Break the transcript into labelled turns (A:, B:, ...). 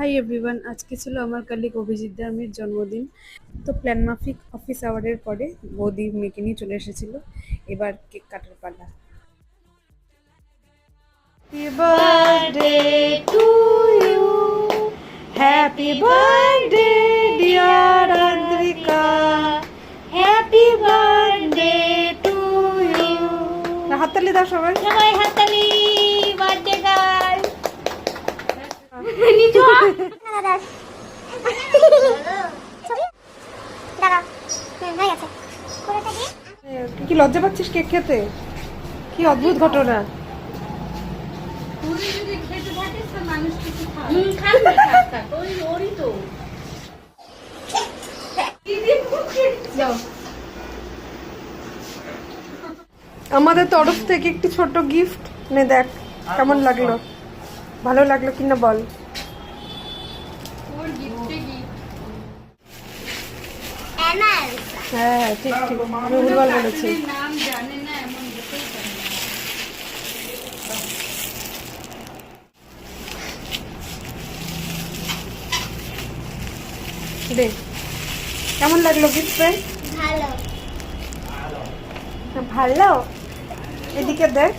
A: Hi everyone, আজকে ছিল আমার কলিগ অভিজিৎ দামির জন্মদিন। তো প্ল্যান মাফিক অফিস আওয়ারের পরে বৌদি মেয়েকে নিয়ে চলে এসেছিল। এবার কেক কাটার পালা। Happy birthday to you, happy birthday dear Adrika, happy birthday to you. হাততালি দাও সবাই,
B: সবাই হাততালি। বার্থডে গার্ল নিচু দাদা দাদা হয়ে গেছে কোথাটা কি
A: কি লজ্জা পাচ্ছিস কেক খেতে? কি অদ্ভুত ঘটনা। আমাদের তরফ থেকে একটি ছোট গিফট নে, দেখ কেমন লাগলো, ভালো লাগলো কিনা বল। হ্যাঁ ঠিক ঠিক, আমি ভুলভাল বলেছি। দে, কেমন লাগলো গিফট পেয়ে?
B: ভালো
A: ভালো, এদিকে দেখ।